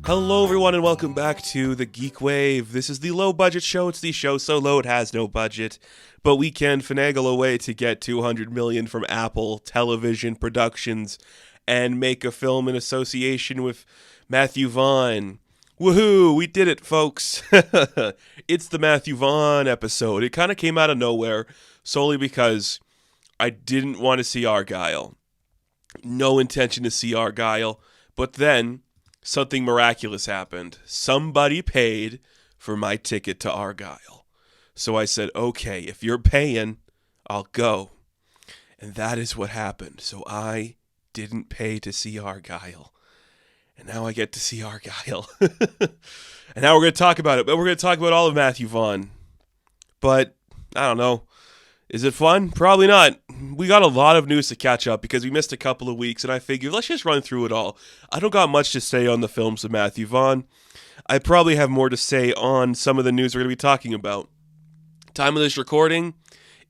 Hello everyone and welcome back to the GeekWave. This is the low budget show. It's the show so low it has no budget, but we can finagle a way to get $200 million from Apple Television Productions and make a film in association with Matthew Vaughn. Woohoo, we did it, folks. It's the Matthew Vaughn episode. It kind of came out of nowhere solely because I didn't want to see Argyle. No intention to see Argyle, but then something miraculous happened. Somebody paid for my ticket to Argyle. So I said, okay, if you're paying, I'll go. And that is what happened. So I didn't pay to see Argyle. And now I get to see Argyle. And now we're going to talk about it. But we're going to talk about all of Matthew Vaughn. But, I don't know. Is it fun? Probably not. We got a lot of news to catch up because we missed a couple of weeks, and I figured let's just run through it all. I don't got much to say on the films of Matthew Vaughn. I probably have more to say on some of the news we're going to be talking about. Time of this recording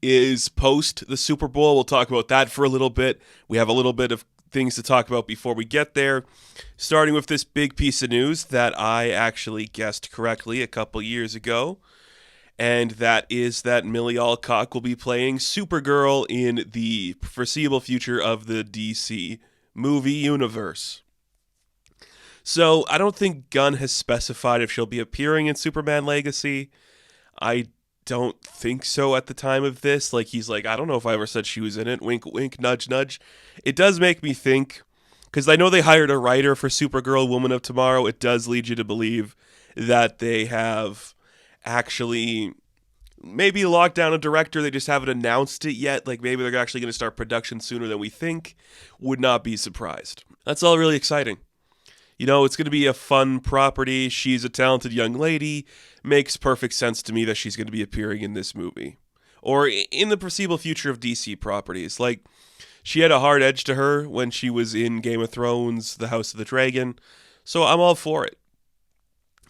is post the Super Bowl. We'll talk about that for a little bit. We have a little bit of things to talk about before we get there. Starting with this big piece of news that I actually guessed correctly a couple years ago. And that is that Millie Alcock will be playing Supergirl in the foreseeable future of the DC movie universe. So, I don't think Gunn has specified if she'll be appearing in Superman Legacy. I don't think so at the time of this. He's like, I don't know if I ever said she was in it. Wink, wink, nudge, nudge. It does make me think, because I know they hired a writer for Supergirl Woman of Tomorrow. It does lead you to believe that they have actually maybe locked down a director. They just haven't announced it yet. Maybe they're actually going to start production sooner than we think. Would not be surprised. That's all really exciting. You know, it's going to be a fun property. She's a talented young lady. Makes perfect sense to me that she's going to be appearing in this movie. Or in the foreseeable future of DC properties. She had a hard edge to her when she was in Game of Thrones, The House of the Dragon. So I'm all for it.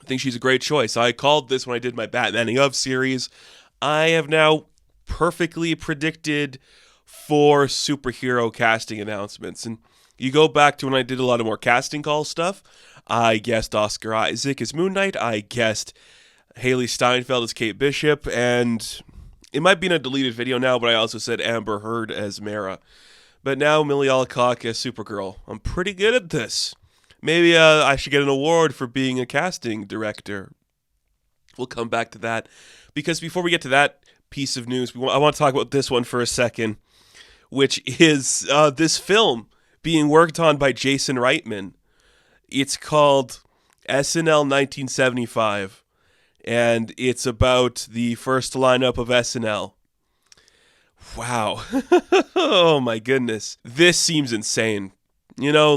I think she's a great choice. I called this when I did my Batmaning of series. I have now perfectly predicted 4 superhero casting announcements. And you go back to when I did a lot of more casting call stuff. I guessed Oscar Isaac as Moon Knight. I guessed Haley Steinfeld as Kate Bishop. And it might be in a deleted video now, but I also said Amber Heard as Mara. But now Millie Alcock as Supergirl. I'm pretty good at this. Maybe I should get an award for being a casting director. We'll come back to that. Because before we get to that piece of news, I want to talk about this one for a second, which is this film being worked on by Jason Reitman. It's called SNL 1975, and it's about the first lineup of SNL. Wow. Oh my goodness. This seems insane. You know,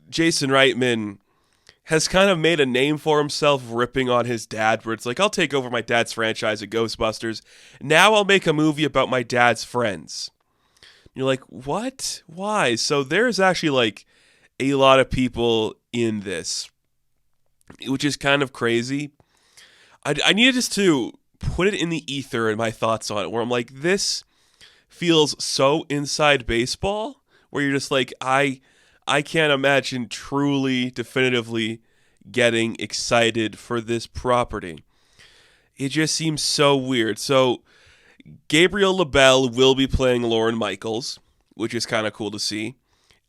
Jason Reitman has kind of made a name for himself ripping on his dad, where it's I'll take over my dad's franchise at Ghostbusters. Now I'll make a movie about my dad's friends. You're like, what? Why? So there's actually a lot of people in this, which is kind of crazy. I needed just to put it in the ether and my thoughts on it, where I'm like, this feels so inside baseball, where you're just I can't imagine truly, definitively getting excited for this property. It just seems so weird. So, Gabriel LaBelle will be playing Lorne Michaels, which is kind of cool to see.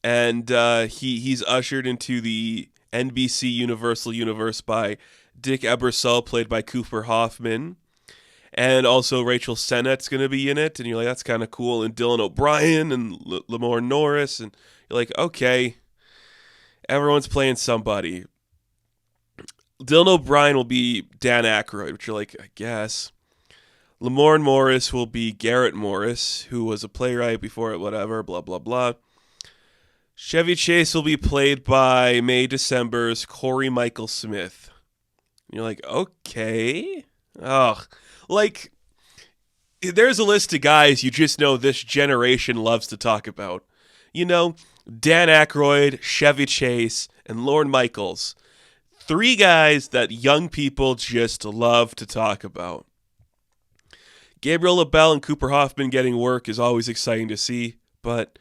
And he's ushered into the NBC Universal Universe by Dick Ebersol, played by Cooper Hoffman. And also Rachel Sennett's going to be in it. And you're like, that's kind of cool. And Dylan O'Brien and Lamorne Norris. And you're like, okay, everyone's playing somebody. Dylan O'Brien will be Dan Aykroyd, which you're like, I guess. Lamorne Morris will be Garrett Morris, who was a playwright before it, whatever, blah, blah, blah. Chevy Chase will be played by May December's Corey Michael Smith. And you're like, okay. Ugh. There's a list of guys you just know this generation loves to talk about. You know, Dan Aykroyd, Chevy Chase, and Lorne Michaels. 3 guys that young people just love to talk about. Gabriel LaBelle and Cooper Hoffman getting work is always exciting to see, but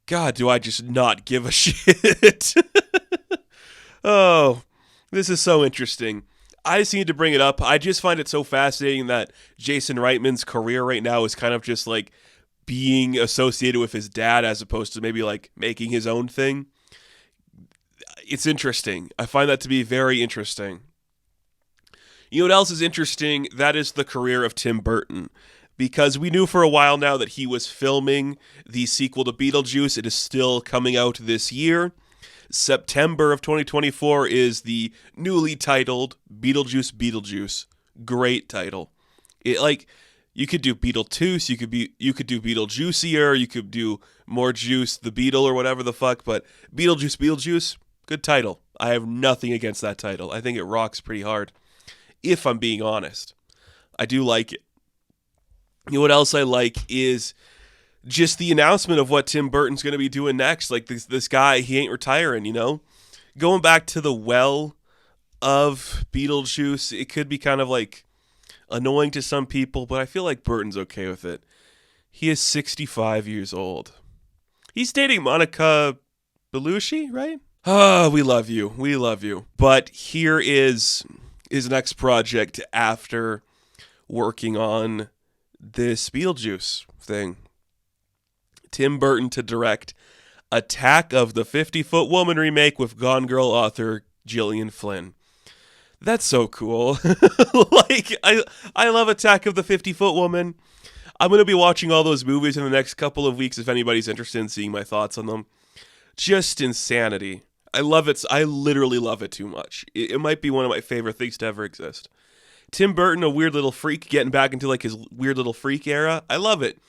God, do I just not give a shit. Oh, This is so interesting. I just need to bring it up. I just find it so fascinating that Jason Reitman's career right now is kind of just like being associated with his dad as opposed to maybe like making his own thing. It's interesting. I find that to be very interesting. You know what else is interesting? That is the career of Tim Burton. Because we knew for a while now that he was filming the sequel to Beetlejuice. It is still coming out this year. September of 2024 is the newly titled Beetlejuice. Great title. It like you could do Beetlejuice, you could do Beetlejuicier, you could do More Juice the Beetle or whatever the fuck, but Beetlejuice, good title. I have nothing against that title. I think it rocks pretty hard. If I'm being honest. I do like it. You know what else I like is just the announcement of what Tim Burton's going to be doing next. Like this guy, he ain't retiring, you know? Going back to the well of Beetlejuice, it could be kind of like annoying to some people, but I feel like Burton's okay with it. He is 65 years old. He's dating Monica Bellucci, right? Ah, we love you. We love you. But here is his next project after working on this Beetlejuice thing. Tim Burton to direct Attack of the 50-Foot Woman remake with Gone Girl author Gillian Flynn. That's so cool. Like, I love Attack of the 50-Foot Woman. I'm going to be watching all those movies in the next couple of weeks if anybody's interested in seeing my thoughts on them. Just insanity. I love it. I literally love it too much. It might be one of my favorite things to ever exist. Tim Burton, a weird little freak, getting back into like his weird little freak era. I love it.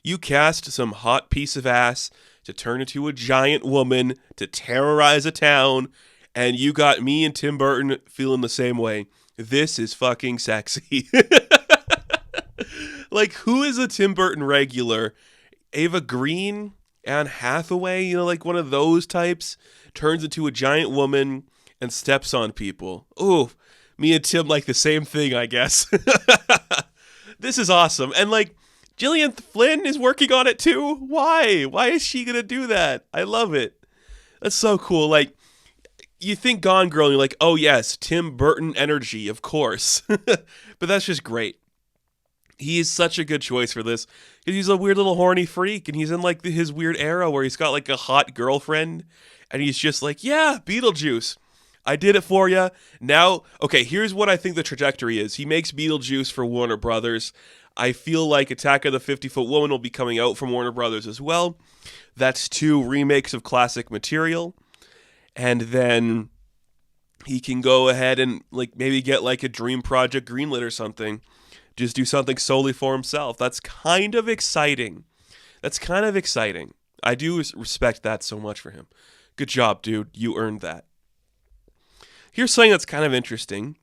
You cast some hot piece of ass to turn into a giant woman to terrorize a town, and you got me and Tim Burton feeling the same way. This is fucking sexy. Like, who is a Tim Burton regular? Ava Green? Anne Hathaway? You know, like one of those types? Turns into a giant woman and steps on people. Ooh, me and Tim like the same thing, I guess. This is awesome. And like, Gillian Flynn is working on it too? Why? Why is she going to do that? I love it. That's so cool. Like, you think Gone Girl and you're like, oh yes, Tim Burton energy, of course. But that's just great. He is such a good choice for this. He's a weird little horny freak, and he's in like his weird era where he's got like a hot girlfriend, and he's just like, yeah, Beetlejuice. I did it for you. Now, okay, here's what I think the trajectory is. He makes Beetlejuice for Warner Brothers. I feel like Attack of the 50-Foot Woman will be coming out from Warner Brothers as well. That's 2 remakes of classic material. And then he can go ahead and like maybe get like a dream project greenlit or something. Just do something solely for himself. That's kind of exciting. I do respect that so much for him. Good job, dude. You earned that. Here's something that's kind of interesting,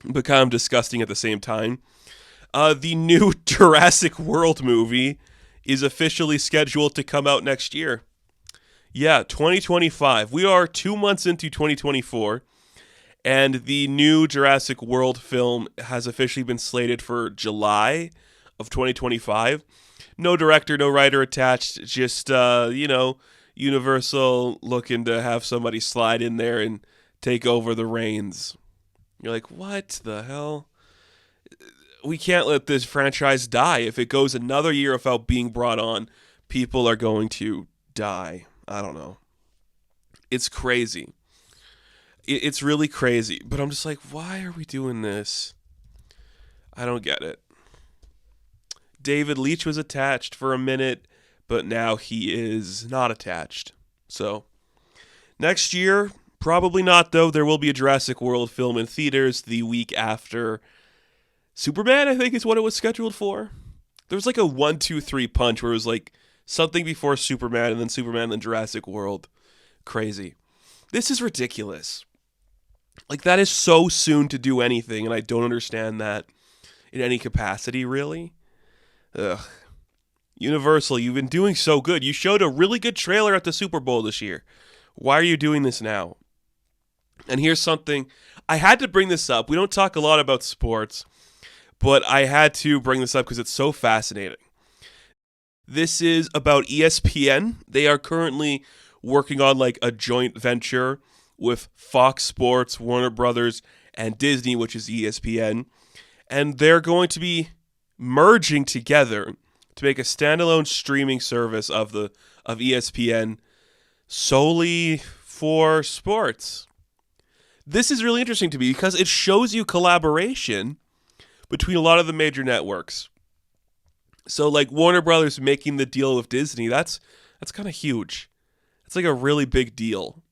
but kind of disgusting at the same time. The new Jurassic World movie is officially scheduled to come out next year. Yeah, 2025. We are 2 months into 2024, and the new Jurassic World film has officially been slated for July of 2025. No director, no writer attached, just, Universal looking to have somebody slide in there and take over the reins. You're like, what the hell? We can't let this franchise die. If it goes another year without being brought on, people are going to die. I don't know. It's crazy. It's really crazy. But I'm just like, why are we doing this? I don't get it. David Leitch was attached for a minute, but now he is not attached. So, next year, probably not, though. There will be a Jurassic World film in theaters the week after Superman, I think is what it was scheduled for. There was like a 1, 2, 3 punch where it was like something before Superman and then Jurassic World. Crazy. This is ridiculous. Like, that is so soon to do anything, and I don't understand that in any capacity, really. Ugh. Universal, you've been doing so good. You showed a really good trailer at the Super Bowl this year. Why are you doing this now? And here's something. I had to bring this up. We don't talk a lot about sports, but I had to bring this up because it's so fascinating. This is about ESPN. They are currently working on like a joint venture with Fox Sports, Warner Brothers, and Disney, which is ESPN. And they're going to be merging together to make a standalone streaming service of ESPN solely for sports. This is really interesting to me because it shows you collaboration between a lot of the major networks. So like Warner Brothers making the deal with Disney, that's kind of huge. It's like a really big deal.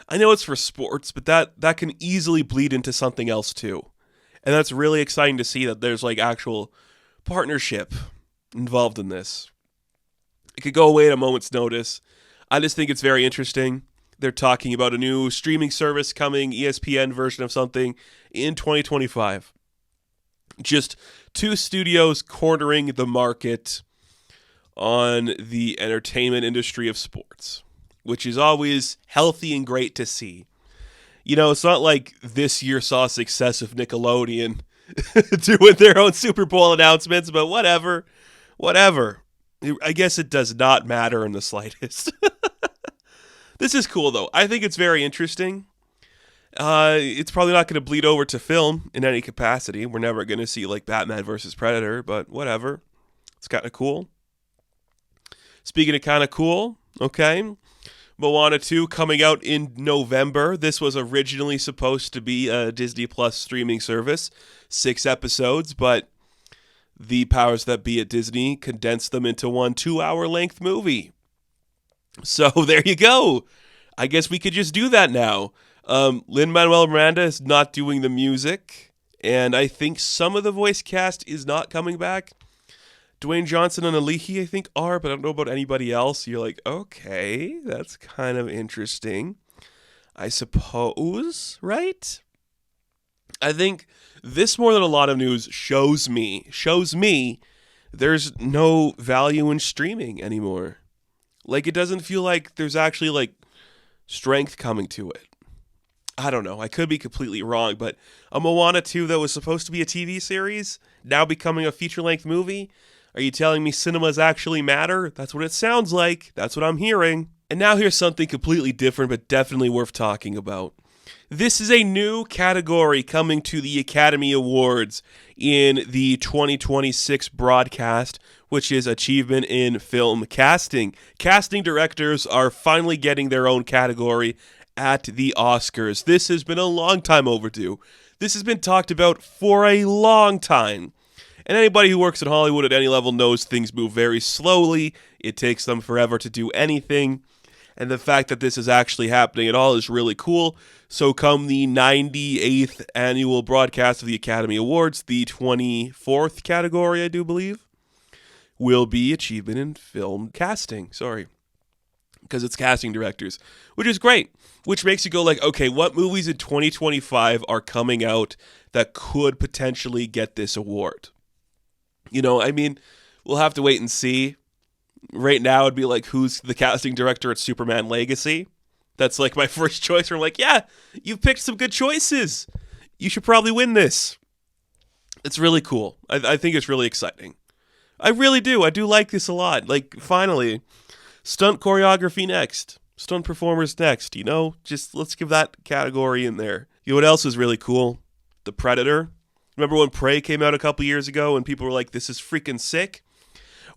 I know it's for sports, but that can easily bleed into something else too. And that's really exciting to see that there's like actual partnership involved in this. It could go away at a moment's notice. I just think it's very interesting. They're talking about a new streaming service coming, ESPN version of something, in 2025. Just two studios cornering the market on the entertainment industry of sports, which is always healthy and great to see. You know, it's not like this year saw success of Nickelodeon doing their own Super Bowl announcements, but whatever. I guess it does not matter in the slightest. This is cool, though. I think it's very interesting. It's probably not going to bleed over to film in any capacity. We're never going to see, like, Batman versus Predator, but whatever. It's kind of cool. Speaking of kind of cool, okay, Moana 2 coming out in November. This was originally supposed to be a Disney Plus streaming service, 6 episodes, but the powers that be at Disney condensed them into one 2-hour length movie. So there you go. I guess we could just do that now. Lin-Manuel Miranda is not doing the music, and I think some of the voice cast is not coming back. Dwayne Johnson and Alihi, I think, are, but I don't know about anybody else. You're like, okay, that's kind of interesting, I suppose, right? I think this, more than a lot of news, shows me there's no value in streaming anymore. Like, it doesn't feel like there's actually, like, strength coming to it. I don't know. I could be completely wrong, but a Moana 2 that was supposed to be a TV series, now becoming a feature-length movie? Are you telling me cinemas actually matter? That's what it sounds like. That's what I'm hearing. And now here's something completely different, but definitely worth talking about. This is a new category coming to the Academy Awards in the 2026 broadcast, which is Achievement in Film Casting. Casting directors are finally getting their own category at the Oscars. This has been a long time overdue. This has been talked about for a long time. And anybody who works in Hollywood at any level knows things move very slowly. It takes them forever to do anything. And the fact that this is actually happening at all is really cool. So come the 98th annual broadcast of the Academy Awards, the 24th category, I do believe, will be Achievement in Film Casting. Sorry. Because it's casting directors, which is great. Which makes you go like, okay, what movies in 2025 are coming out that could potentially get this award? You know, I mean, we'll have to wait and see. Right now, it'd be like, who's the casting director at Superman Legacy? That's like my first choice. Where I'm like, yeah, you've picked some good choices. You should probably win this. It's really cool. I think it's really exciting. I really do. I do like this a lot. Like, finally, stunt choreography next. Stunt performers next, you know? Just let's give that category in there. You know what else is really cool? The Predator. Remember when Prey came out a couple years ago and people were like, this is freaking sick?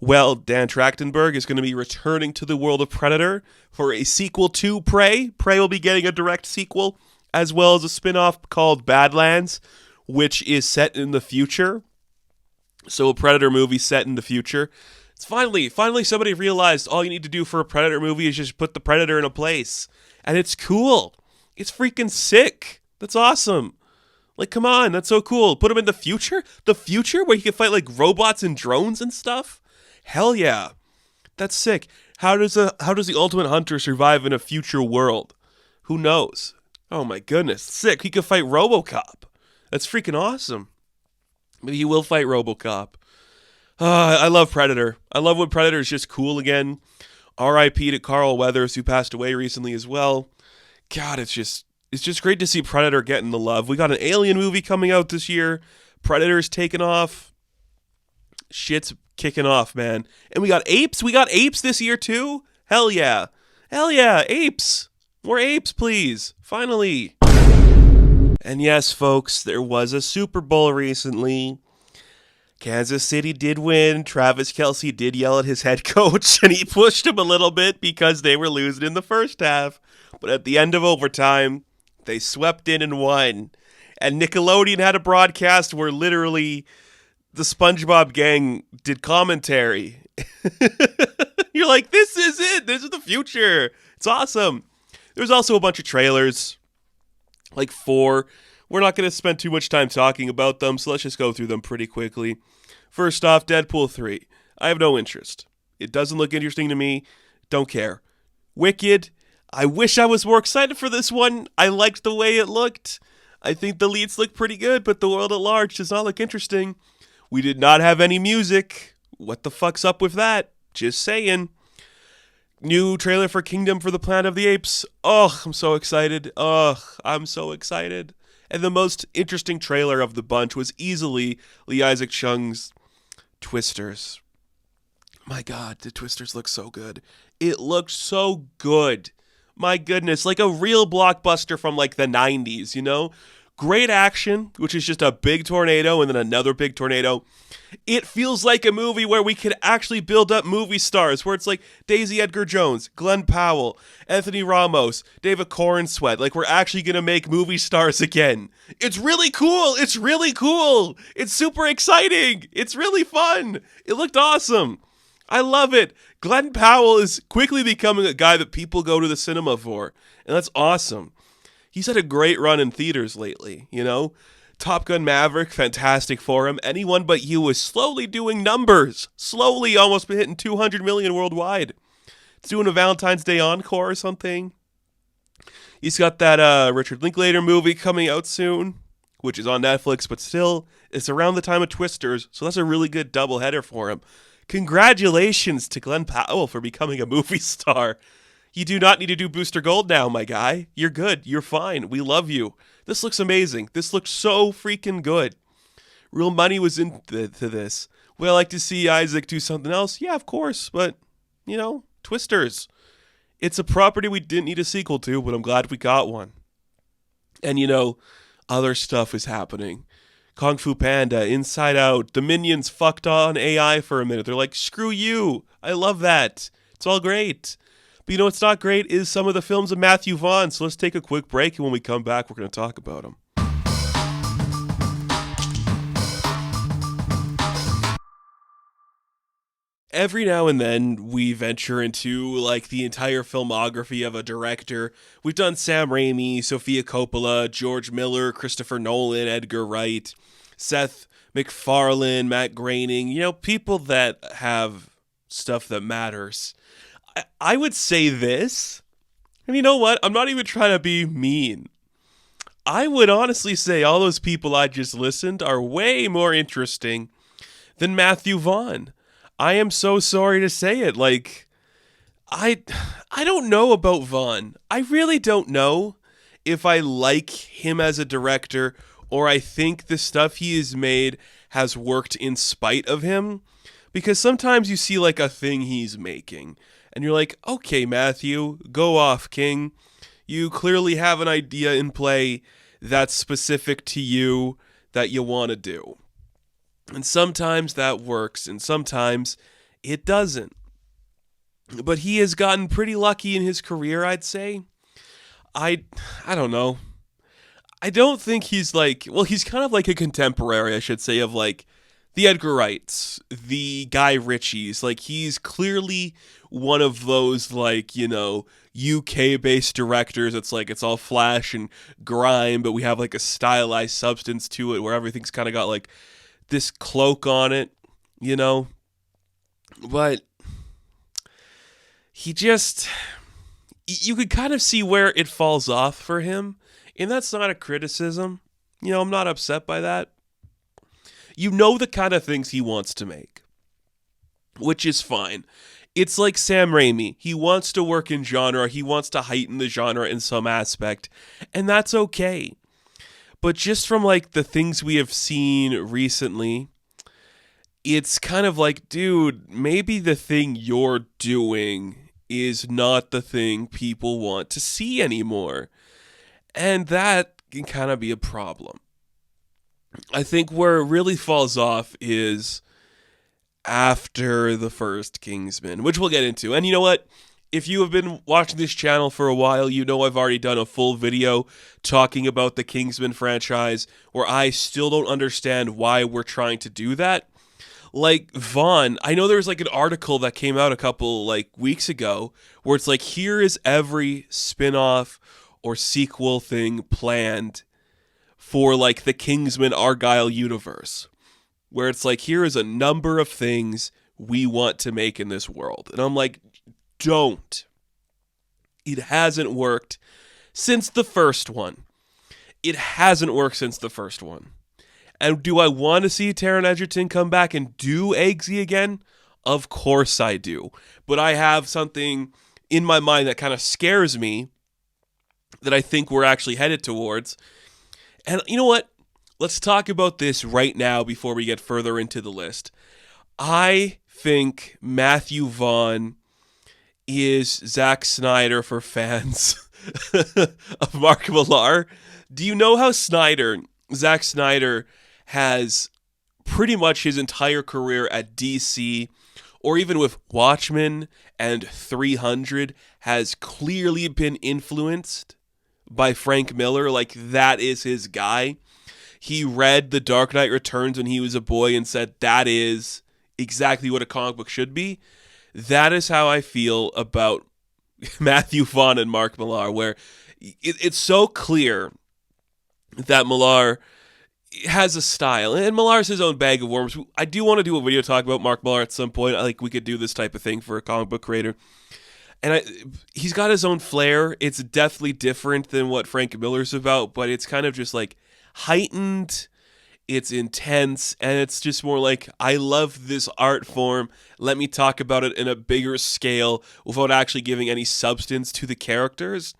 Well, Dan Trachtenberg is going to be returning to the world of Predator for a sequel to Prey. Prey will be getting a direct sequel, as well as a spin-off called Badlands, which is set in the future. So a Predator movie set in the future. It's finally somebody realized all you need to do for a Predator movie is just put the Predator in a place. And it's cool. It's freaking sick. That's awesome. Like, come on, that's so cool. Put him in the future? The future where he can fight, like, robots and drones and stuff? Hell yeah. That's sick. How does the Ultimate Hunter survive in a future world? Who knows? Oh my goodness. Sick. He could fight RoboCop. That's freaking awesome. Maybe he will fight RoboCop. I love Predator. I love when Predator is just cool again. R.I.P. to Carl Weathers, who passed away recently as well. God, it's just great to see Predator getting the love. We got an Alien movie coming out this year. Predator's taking off. Shit's kicking off, man. And we got apes. We got apes this year too. Hell yeah. Hell yeah, apes. More apes, please. Finally. And yes, folks, there was a Super Bowl recently. Kansas City did win. Travis Kelce did yell at his head coach, and he pushed him a little bit because they were losing in the first half. But at the end of overtime, they swept in and won. And Nickelodeon had a broadcast where literally the SpongeBob gang did commentary. You're like, this is it. This is the future. It's awesome. There's also a bunch of trailers, like 4. We're not going to spend too much time talking about them, so let's just go through them pretty quickly. First off, Deadpool 3. I have no interest. It doesn't look interesting to me. Don't care. Wicked. I wish I was more excited for this one. I liked the way it looked. I think the leads look pretty good, but the world at large does not look interesting. We did not have any music. What the fuck's up with that? Just saying. New trailer for Kingdom for the Planet of the Apes. Ugh, I'm so excited. Ugh, I'm so excited. And the most interesting trailer of the bunch was easily Lee Isaac Chung's Twisters. My God, the Twisters look so good. It looked so good. My goodness, like a real blockbuster from like the 90s, you know? Great action, which is just a big tornado and then another big tornado. It feels like a movie where we could actually build up movie stars, where it's like Daisy Edgar Jones, Glenn Powell, Anthony Ramos, David Cornsweet. Like, we're actually going to make movie stars again. It's really cool. It's really cool. It's super exciting. It's really fun. It looked awesome. I love it. Glenn Powell is quickly becoming a guy that people go to the cinema for, and that's awesome. He's had a great run in theaters lately, you know? Top Gun Maverick, fantastic for him. Anyone But You is slowly doing numbers. Slowly almost hitting 200 million worldwide. It's doing a Valentine's Day encore or something. He's got that Richard Linklater movie coming out soon, which is on Netflix, but still, it's around the time of Twisters, so that's a really good doubleheader for him. Congratulations to Glenn Powell for becoming a movie star. You do not need to do Booster Gold now, my guy. You're good. You're fine. We love you. This looks amazing. This looks so freaking good. Real money was into this. Would I like to see Isaac do something else? Yeah, of course. But, you know, Twisters. It's a property we didn't need a sequel to, but I'm glad we got one. And, you know, other stuff is happening. Kung Fu Panda, Inside Out. The Minions fucked on AI for a minute. They're like, screw you. I love that. It's all great. But you know what's not great is some of the films of Matthew Vaughn. So let's take a quick break, and when we come back, we're going to talk about them. Every now and then, we venture into, like, the entire filmography of a director. We've done Sam Raimi, Sofia Coppola, George Miller, Christopher Nolan, Edgar Wright, Seth MacFarlane, Matt Groening. You know, people that have stuff that matters. I would say this, and you know what? I'm not even trying to be mean. I would honestly say all those people I just listened are way more interesting than Matthew Vaughn. I am so sorry to say it. Like, I don't know about Vaughn. I really don't know if I like him as a director or I think the stuff he has made has worked in spite of him. Because sometimes you see like a thing he's making and you're like, okay, Matthew, go off, King. You clearly have an idea in play that's specific to you that you want to do. And sometimes that works, and sometimes it doesn't. But he has gotten pretty lucky in his career, I'd say. I don't know. I don't think he's like, well, he's kind of like a contemporary, I should say, of like the Edgar Wrights, the Guy Ritchies. Like, he's clearly one of those, like, you know, UK-based directors. It's like, it's all flash and grime, but we have like a stylized substance to it where everything's kind of got like this cloak on it, you know? But he just, you could kind of see where it falls off for him. And that's not a criticism. You know, I'm not upset by that. You know the kind of things he wants to make, which is fine. It's like Sam Raimi. He wants to work in genre. He wants to heighten the genre in some aspect. And that's okay. But just from like the things we have seen recently, it's kind of like, dude, maybe the thing you're doing is not the thing people want to see anymore. And that can kind of be a problem. I think where it really falls off is after the first Kingsman, which we'll get into. And you know what? If you have been watching this channel for a while, you know I've already done a full video talking about the Kingsman franchise where I still don't understand why we're trying to do that. Like Vaughn, I know there was like an article that came out a couple like weeks ago where it's like, here is every spin-off or sequel thing planned for like the Kingsman Argyle universe, where it's like, here is a number of things we want to make in this world. And I'm like, don't. It hasn't worked since the first one. It hasn't worked since the first one. And do I want to see Taron Egerton come back and do Eggsy again? Of course I do. But I have something in my mind that kind of scares me that I think we're actually headed towards. And you know what? Let's talk about this right now before we get further into the list. I think Matthew Vaughn is Zack Snyder for fans of Mark Millar. Do you know how Zack Snyder has pretty much his entire career at DC, or even with Watchmen and 300, has clearly been influenced by Frank Miller? Like, that is his guy. He read The Dark Knight Returns when he was a boy and said, that is exactly what a comic book should be. That is how I feel about Matthew Vaughn and Mark Millar, where it's so clear that Millar has a style, and Millar's his own bag of worms. I do want to do a video talk about Mark Millar at some point. I think we could do this type of thing for a comic book creator. And he's got his own flair. It's definitely different than what Frank Miller's about, but it's kind of just like heightened, it's intense, and it's just more like, I love this art form. Let me talk about it in a bigger scale without actually giving any substance to the characters.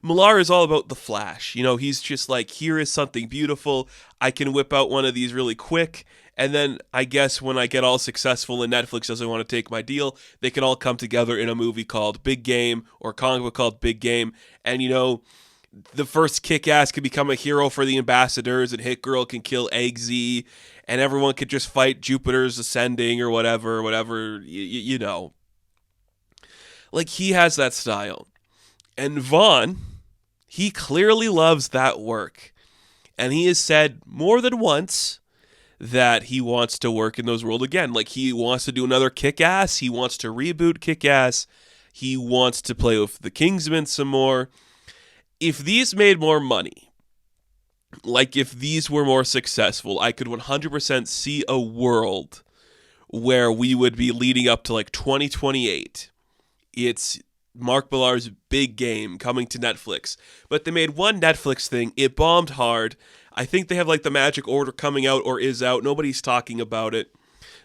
Millar is all about the flash. You know, he's just like, here is something beautiful. I can whip out one of these really quick. And then I guess when I get all successful and Netflix doesn't want to take my deal, they can all come together in a movie called Big Game or a comic book called Big Game. And, you know, the first Kick-Ass can become a hero for the ambassadors, and Hit Girl can kill Eggsy, and everyone could just fight Jupiter's Ascending or whatever, you know. Like, he has that style. And Vaughn, he clearly loves that work. And he has said more than once that he wants to work in those worlds again. Like, he wants to do another Kick-Ass. He wants to reboot Kick-Ass. He wants to play with the Kingsmen some more. If these made more money, like if these were more successful, I could 100% see a world where we would be leading up to like 2028. It's Mark Millar's Big Game coming to Netflix. But they made one Netflix thing. It bombed hard. I think they have like the Magic Order coming out or is out. Nobody's talking about it.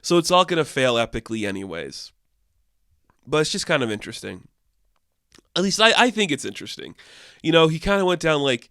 So it's all going to fail epically anyways. But it's just kind of interesting. At least I think it's interesting. You know, he kind of went down like,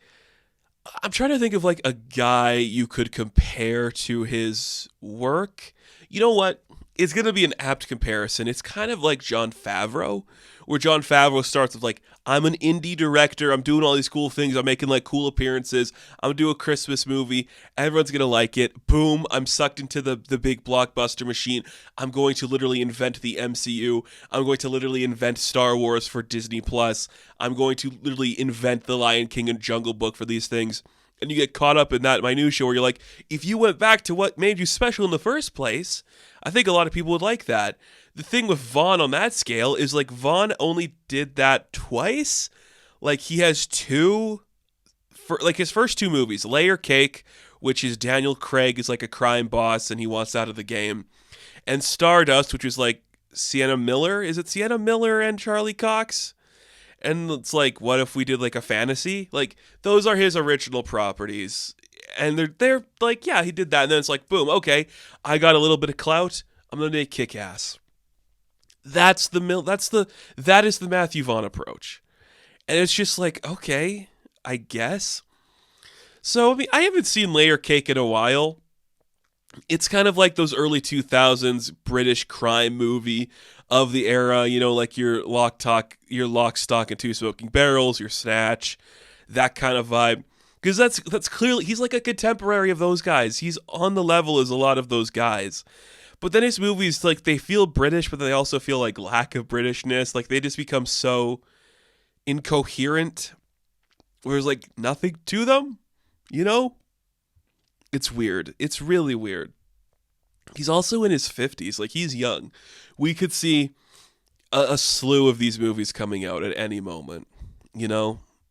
I'm trying to think of like a guy you could compare to his work. You know what? It's going to be an apt comparison. It's kind of like Jon Favreau, where Jon Favreau starts with like, I'm an indie director. I'm doing all these cool things. I'm making like cool appearances. I'm going to do a Christmas movie. Everyone's going to like it. Boom. I'm sucked into the big blockbuster machine. I'm going to literally invent the MCU. I'm going to literally invent Star Wars for Disney Plus. I'm going to literally invent The Lion King and Jungle Book for these things. And you get caught up in that minutia where you're like, if you went back to what made you special in the first place, I think a lot of people would like that. The thing with Vaughn on that scale is like Vaughn only did that twice. Like he has his first two movies, Layer Cake, which is Daniel Craig is like a crime boss and he wants out of the game, and Stardust, which is like Sienna Miller. Is it Sienna Miller and Charlie Cox? And it's like, what if we did like a fantasy? Like those are his original properties. And they're like, yeah, he did that. And then it's like, boom, okay, I got a little bit of clout. I'm going to make Kick-Ass. That is the Matthew Vaughn approach. And it's just like, okay, I guess. So, I mean, I haven't seen Layer Cake in a while. It's kind of like those early 2000s British crime movie of the era, like your Lock, Stock, and Two Smoking Barrels, your Snatch, that kind of vibe. Because that's clearly, he's like a contemporary of those guys. He's on the level as a lot of those guys. But then his movies, like, they feel British, but they also feel like lack of Britishness. Like, they just become so incoherent. Where there's, like, nothing to them, It's weird. It's really weird. He's also in his 50s. Like, he's young. We could see a slew of these movies coming out at any moment,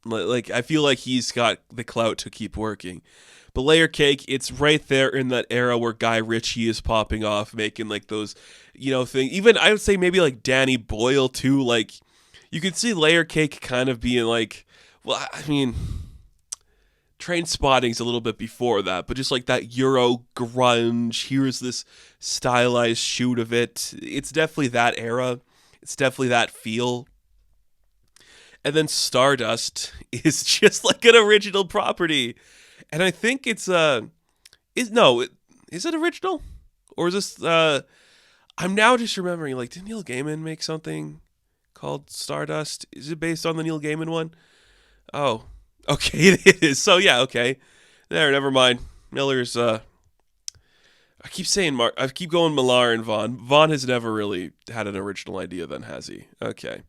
Like, I feel like he's got the clout to keep working. But Layer Cake, it's right there in that era where Guy Ritchie is popping off, making, like, those, things. Even, I would say maybe, like, Danny Boyle, too. Like, you could see Layer Cake kind of being, like, well, I mean, Trainspotting's a little bit before that, but just, like, that Euro grunge, here's this stylized shoot of it. It's definitely that era. It's definitely that feel. And then Stardust is just like an original property. And I think is it original? Or is this, I'm now just remembering, like, did Neil Gaiman make something called Stardust? Is it based on the Neil Gaiman one? Oh, okay, it is. So, yeah, okay. There, never mind. Miller's, I keep saying I keep going Millar and Vaughn. Vaughn has never really had an original idea then, has he? Okay.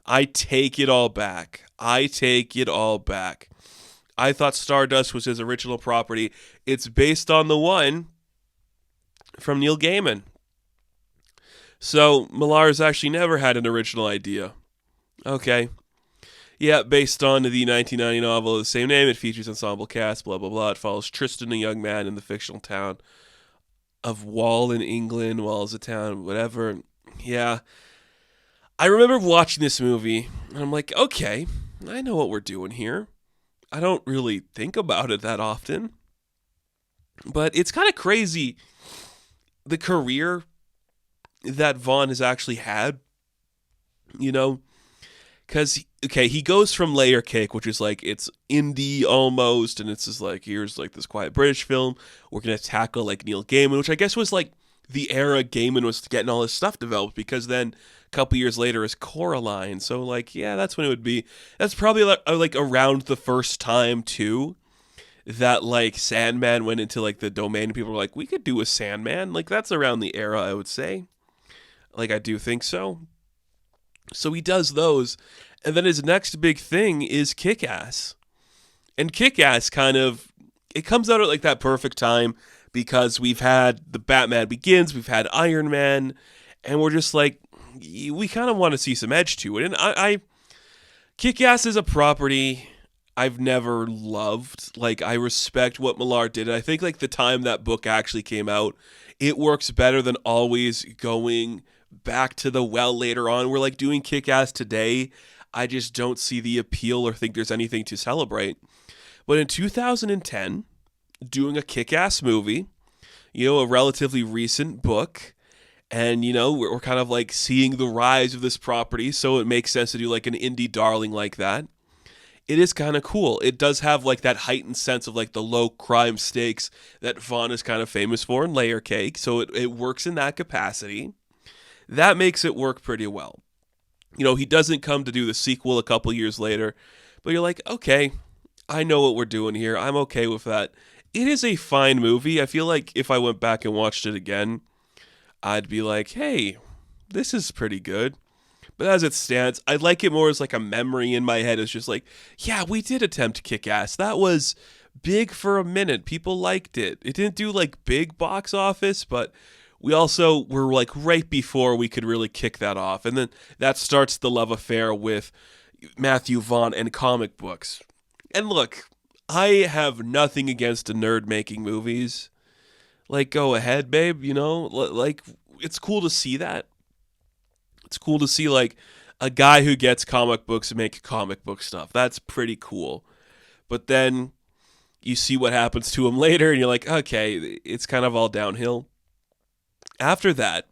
I take it all back. I thought Stardust was his original property. It's based on the one from Neil Gaiman. So, Millar's actually never had an original idea. Okay. Yeah, based on the 1990 novel of the same name, it features ensemble cast, blah, blah, blah. It follows Tristan, a young man in the fictional town of Wall in England. Wall is a town, whatever. Yeah. I remember watching this movie, and I'm like, okay, I know what we're doing here. I don't really think about it that often. But it's kind of crazy, the career that Vaughn has actually had, because, okay, he goes from Layer Cake, which is like, it's indie almost, and it's just like, here's like this quiet British film. We're going to tackle like Neil Gaiman, which I guess was like the era Gaiman was getting all his stuff developed, because then a couple years later is Coraline. So, like, yeah, that's when it would be. That's probably like around the first time, too, that like Sandman went into like the domain, and people were like, we could do a Sandman. Like, that's around the era, I would say. Like, I do think so. So he does those. And then his next big thing is Kick-Ass. And Kick-Ass kind of, it comes out at like that perfect time, because we've had the Batman Begins, we've had Iron Man, and we're just like, we kind of want to see some edge to it. And I Kick-Ass is a property I've never loved. Like, I respect what Millar did. And I think like the time that book actually came out, it works better than always going back to the well later on. We're like doing Kick-Ass today. I just don't see the appeal or think there's anything to celebrate. But in 2010, doing a Kick-Ass movie, a relatively recent book, and, we're kind of like seeing the rise of this property, so it makes sense to do like an indie darling like that. It is kind of cool. It does have like that heightened sense of like the low crime stakes that Vaughn is kind of famous for in Layer Cake, so it works in that capacity. That makes it work pretty well. He doesn't come to do the sequel a couple years later, but you're like, okay, I know what we're doing here. I'm okay with that. It is a fine movie. I feel like if I went back and watched it again, I'd be like, hey, this is pretty good. But as it stands, I like it more as like a memory in my head. It's just like, yeah, we did attempt Kick-Ass. That was big for a minute. People liked it. It didn't do like big box office, but we also were like right before we could really kick that off. And then that starts the love affair with Matthew Vaughn and comic books. And look, I have nothing against a nerd making movies. Like, go ahead, babe, like, it's cool to see that. It's cool to see, like, a guy who gets comic books make comic book stuff. That's pretty cool. But then you see what happens to him later, and you're like, okay, it's kind of all downhill. After that,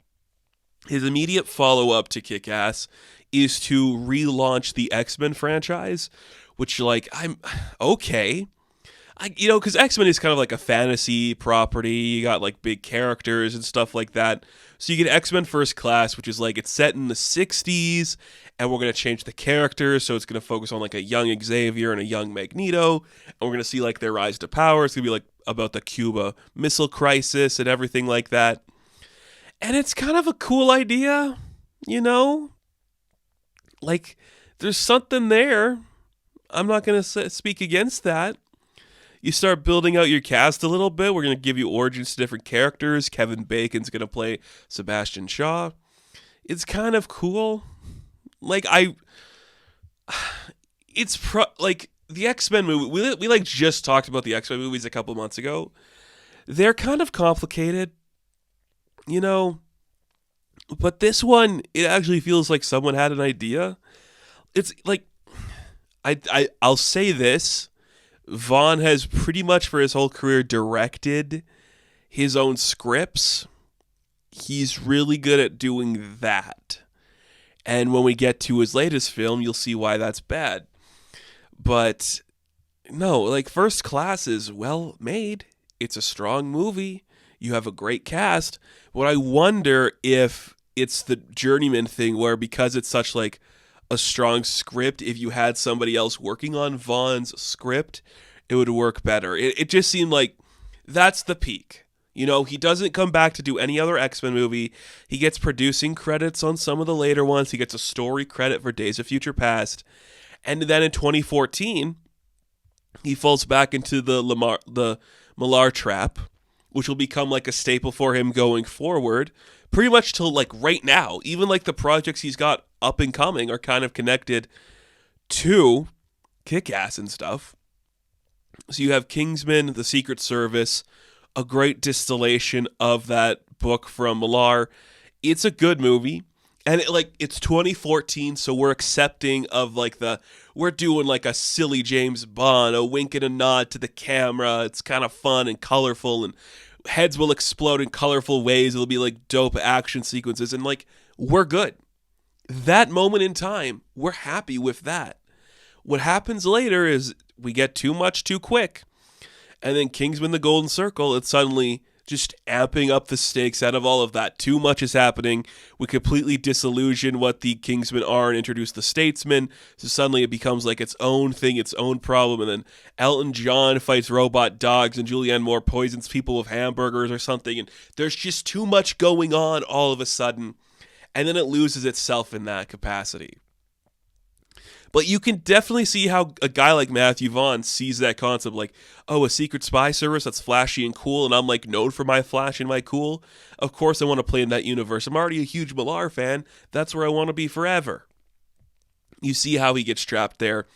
his immediate follow-up to Kick-Ass is to relaunch the X-Men franchise, which, like, I'm okay. Because X-Men is kind of like a fantasy property. You got like big characters and stuff like that. So you get X-Men First Class, which is like it's set in the 60s, and we're going to change the characters. So it's going to focus on like a young Xavier and a young Magneto, and we're going to see like their rise to power. It's going to be like about the Cuba Missile Crisis and everything like that. And it's kind of a cool idea, Like, there's something there. I'm not going to speak against that. You start building out your cast a little bit. We're going to give you origins to different characters. Kevin Bacon's going to play Sebastian Shaw. It's kind of cool. Like, the X-Men movie. We like just talked about the X-Men movies a couple months ago. They're kind of complicated, but this one, it actually feels like someone had an idea. It's like, I'll say this. Vaughn has pretty much for his whole career directed his own scripts. He's really good at doing that. And when we get to his latest film, you'll see why that's bad. But no, like First Class is well made. It's a strong movie. You have a great cast. What I wonder if it's the journeyman thing where because it's such like a strong script, if you had somebody else working on Vaughn's script, it would work better. It just seemed like that's the peak. He doesn't come back to do any other X-Men movie. He gets producing credits on some of the later ones. He gets a story credit for Days of Future Past. And then in 2014, he falls back into the Millar trap, which will become like a staple for him going forward, pretty much till like right now. Even like the projects he's got up and coming are kind of connected to Kick-Ass and stuff. So you have Kingsman, The Secret Service, a great distillation of that book from Millar. It's a good movie. And it's 2014, so we're accepting of we're doing like a silly James Bond, a wink and a nod to the camera. It's kind of fun and colorful, and heads will explode in colorful ways. It'll be like dope action sequences, and we're good. That moment in time, we're happy with that. What happens later is we get too much too quick. And then Kingsman: The Golden Circle, it's suddenly just amping up the stakes out of all of that. Too much is happening. We completely disillusion what the Kingsmen are and introduce the Statesmen. So suddenly it becomes like its own thing, its own problem. And then Elton John fights robot dogs and Julianne Moore poisons people with hamburgers or something. And there's just too much going on all of a sudden. And then it loses itself in that capacity. But you can definitely see how a guy like Matthew Vaughn sees that concept, like, oh, a secret spy service that's flashy and cool, and I'm known for my flash and my cool. Of course I want to play in that universe. I'm already a huge Millar fan. That's where I want to be forever. You see how he gets trapped there.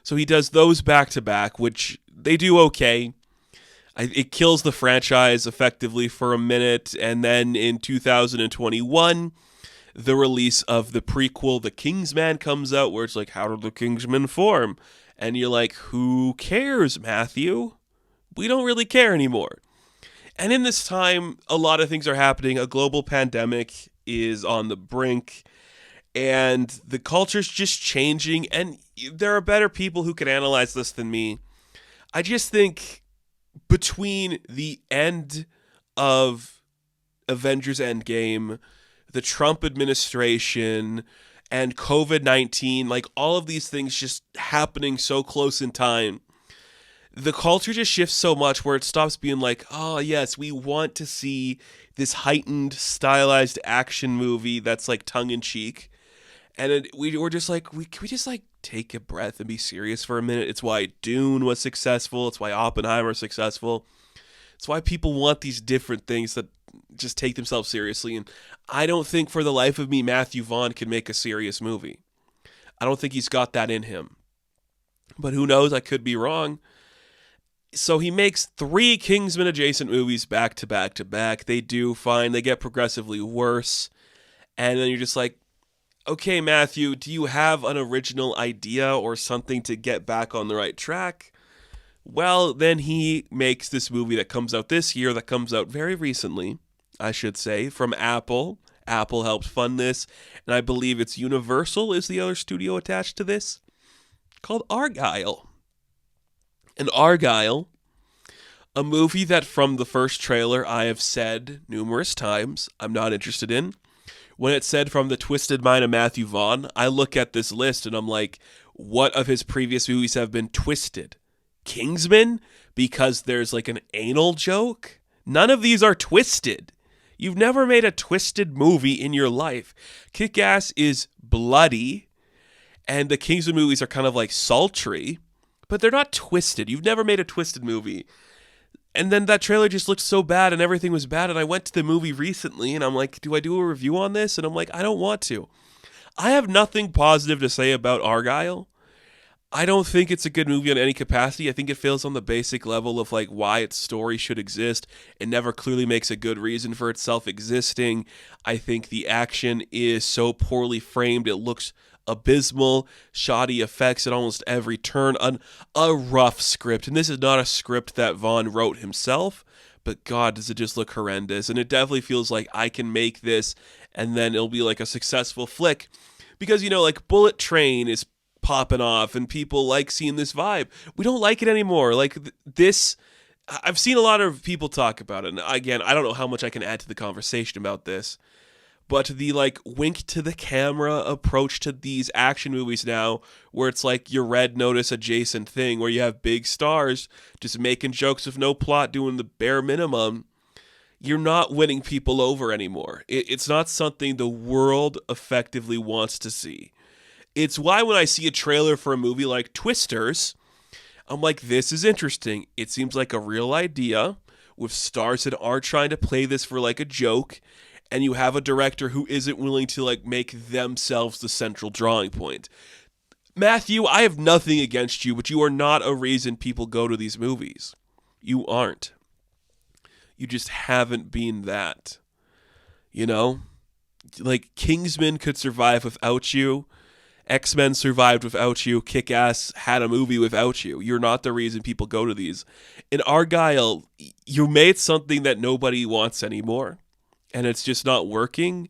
So he does those back to back, which they do okay. It kills the franchise effectively for a minute, and then in 2021... the release of the prequel, The Kingsman, comes out, where it's like, how did the Kingsmen form? And you're like, who cares, Matthew? We don't really care anymore. And in this time, a lot of things are happening. A global pandemic is on the brink, and the culture's just changing, and there are better people who can analyze this than me. I just think between the end of Avengers Endgame, the Trump administration, and COVID-19, all of these things just happening so close in time, the culture just shifts so much where it stops being like, oh, yes, we want to see this heightened, stylized action movie that's tongue-in-cheek. And we're just like, can we just take a breath and be serious for a minute? It's why Dune was successful. It's why Oppenheimer was successful. It's why people want these different things that just take themselves seriously. And I don't think for the life of me Matthew Vaughn can make a serious movie. I don't think he's got that in him. But who knows? I could be wrong. So he makes 3 Kingsman adjacent movies back to back to back. They do fine. They get progressively worse. And then you're just like, okay, Matthew, do you have an original idea or something to get back on the right track? Well, then he makes this movie that comes out this year, that comes out very recently, I should say, from Apple. Apple helped fund this, and I believe it's Universal is the other studio attached to this, called Argylle. And Argylle A movie that from the first trailer I have said numerous times I'm not interested in. When it said from the twisted mind of Matthew Vaughn, I look at this list and I'm like, what of his previous movies have been twisted? Kingsman? Because there's like an anal joke? None of these are twisted. You've never made a twisted movie in your life. Kick-Ass is bloody, and the Kingsman movies are kind of like sultry, but they're not twisted. You've never made a twisted movie. And then that trailer just looked so bad and everything was bad. And I went to the movie recently and I'm like, do I do a review on this? And I'm like, I don't want to. I have nothing positive to say about Argylle. I don't think it's a good movie on any capacity. I think it fails on the basic level of like why its story should exist. It never clearly makes a good reason for itself existing. I think the action is so poorly framed. It looks abysmal, shoddy effects at almost every turn, a rough script. And this is not a script that Vaughn wrote himself, but God, does it just look horrendous. And it definitely feels like I can make this and then it'll be like a successful flick. Because, you know, like Bullet Train is popping off and people like seeing this vibe. We don't like it anymore. Like this, I've seen a lot of people talk about it. And again, I don't know how much I can add to the conversation about this. But the like wink to the camera approach to these action movies now, where it's like your Red Notice adjacent thing, where you have big stars just making jokes with no plot, doing the bare minimum, you're not winning people over anymore. It's not something the world effectively wants to see. It's why when I see a trailer for a movie like Twisters, I'm like, this is interesting. It seems like a real idea with stars that aren't trying to play this for like a joke. And you have a director who isn't willing to like make themselves the central drawing point. Matthew, I have nothing against you, but you are not a reason people go to these movies. You aren't. You just haven't been that. You know? Like Kingsman could survive without you. X-Men survived without you. Kick-Ass had a movie without you. You're not the reason people go to these. In Argylle, you made something that nobody wants anymore. And it's just not working.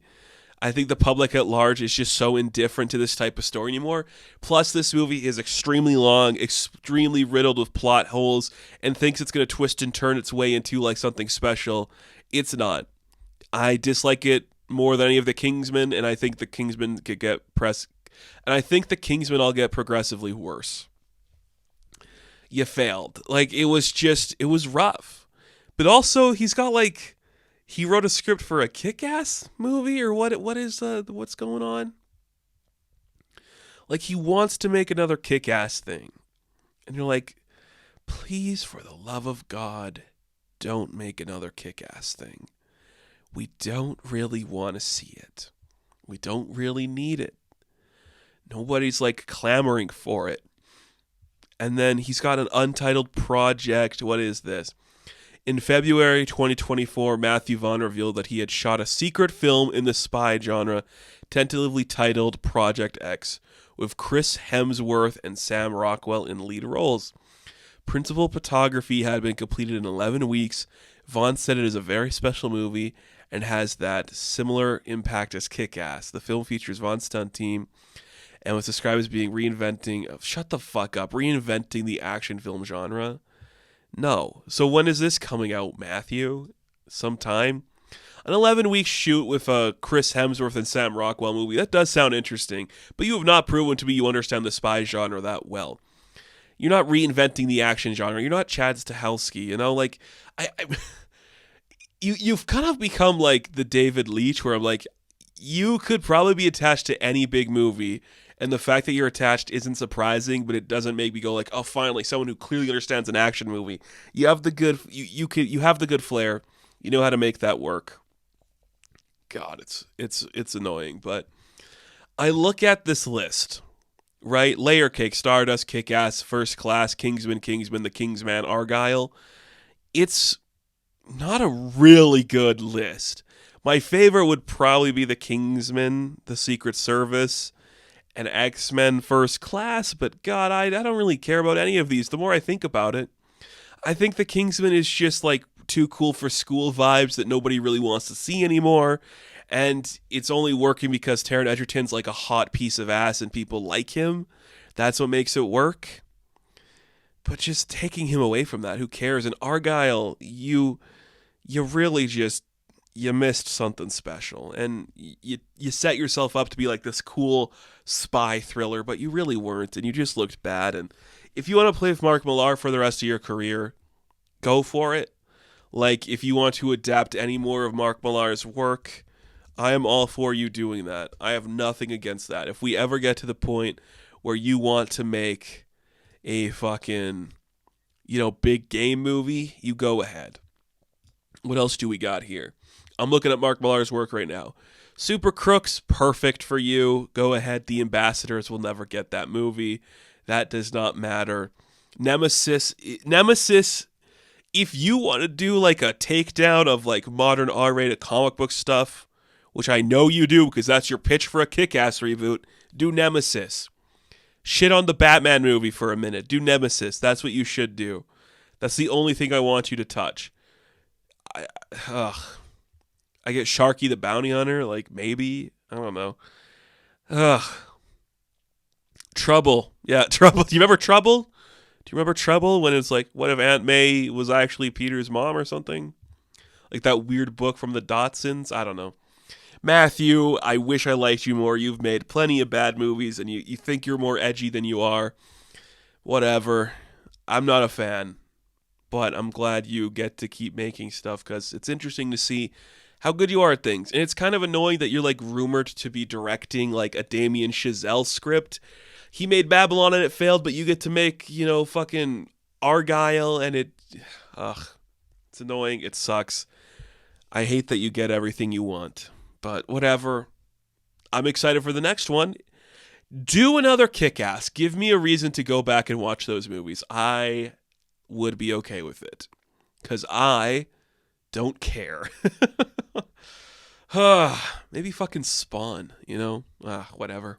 I think the public at large is just so indifferent to this type of story anymore. Plus, this movie is extremely long, extremely riddled with plot holes, and thinks it's going to twist and turn its way into like something special. It's not. I dislike it more than any of the Kingsmen, and I think the Kingsmen could get and I think the Kingsmen all get progressively worse. You failed. Like, it was rough. But also, he's got like, he wrote a script for a Kick-Ass movie, or what's going on? Like, he wants to make another Kick-Ass thing. And you're like, please, for the love of God, don't make another Kick-Ass thing. We don't really want to see it. We don't really need it. Nobody's like clamoring for it. And then he's got an untitled project. What is this? In February 2024, Matthew Vaughn revealed that he had shot a secret film in the spy genre, tentatively titled Project X, with Chris Hemsworth and Sam Rockwell in lead roles. Principal photography had been completed in 11 weeks. Vaughn said it is a very special movie and has that similar impact as Kick-Ass. The film features Vaughn's stunt team and was described as being reinventing the action film genre. No. So when is this coming out, Matthew? Sometime? An 11-week shoot with a Chris Hemsworth and Sam Rockwell movie. That does sound interesting, but you have not proven to me you understand the spy genre that well. You're not reinventing the action genre. You're not Chad Stahelski, you know? Like, you've kind of become like the David Leitch, where I'm like, you could probably be attached to any big movie, and the fact that you're attached isn't surprising, but it doesn't make me go like, oh, finally, someone who clearly understands an action movie. You have the good, you have the good flair. You know how to make that work. God, it's annoying, but I look at this list, right? Layer Cake, Stardust, Kick-Ass, First Class, Kingsman, The Kingsman, Argylle. It's not a really good list. My favorite would probably be The Kingsman, The Secret Service, and X-Men First Class, but God, I don't really care about any of these. The more I think about it, I think The Kingsman is just like too cool for school vibes that nobody really wants to see anymore, and it's only working because Taron Egerton's like a hot piece of ass and people like him. That's what makes it work. But just taking him away from that, who cares? And Argyle, you really just you missed something special, and you set yourself up to be like this cool spy thriller, but you really weren't, and you just looked bad. And if you want to play with Mark Millar for the rest of your career, go for it. Like, if you want to adapt any more of Mark Millar's work, I am all for you doing that. I have nothing against that. If we ever get to the point where you want to make a fucking, big game movie, you go ahead. What else do we got here? I'm looking at Mark Millar's work right now. Super Crooks, perfect for you. Go ahead. The Ambassadors will never get that movie. That does not matter. Nemesis, if you want to do like a takedown of like modern R-rated comic book stuff, which I know you do because that's your pitch for a Kick-Ass reboot, do Nemesis. Shit on the Batman movie for a minute. Do Nemesis. That's what you should do. That's the only thing I want you to touch. I get Sharky the Bounty Hunter, like maybe. I don't know. Trouble. Yeah, Trouble. Do you remember Trouble? Do you remember Trouble when it's like, what if Aunt May was actually Peter's mom or something? Like that weird book from the Dotsons? I don't know. Matthew, I wish I liked you more. You've made plenty of bad movies and you think you're more edgy than you are. Whatever. I'm not a fan. But I'm glad you get to keep making stuff because it's interesting to see how good you are at things. And it's kind of annoying that you're like rumored to be directing like a Damien Chazelle script. He made Babylon and it failed, but you get to make, fucking Argyle and it's annoying. It sucks. I hate that you get everything you want, but whatever. I'm excited for the next one. Do another Kick-Ass. Give me a reason to go back and watch those movies. I would be okay with it because I don't care. Maybe fucking Spawn, whatever.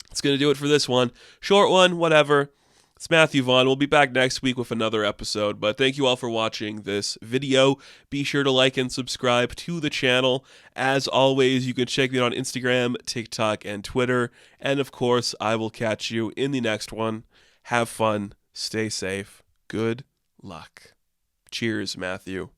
It's going to do it for this one. Short one, whatever. It's Matthew Vaughn. We'll be back next week with another episode, but thank you all for watching this video. Be sure to like and subscribe to the channel. As always, you can check me out on Instagram, TikTok, and Twitter. And of course, I will catch you in the next one. Have fun. Stay safe. Good luck. Cheers, Matthew.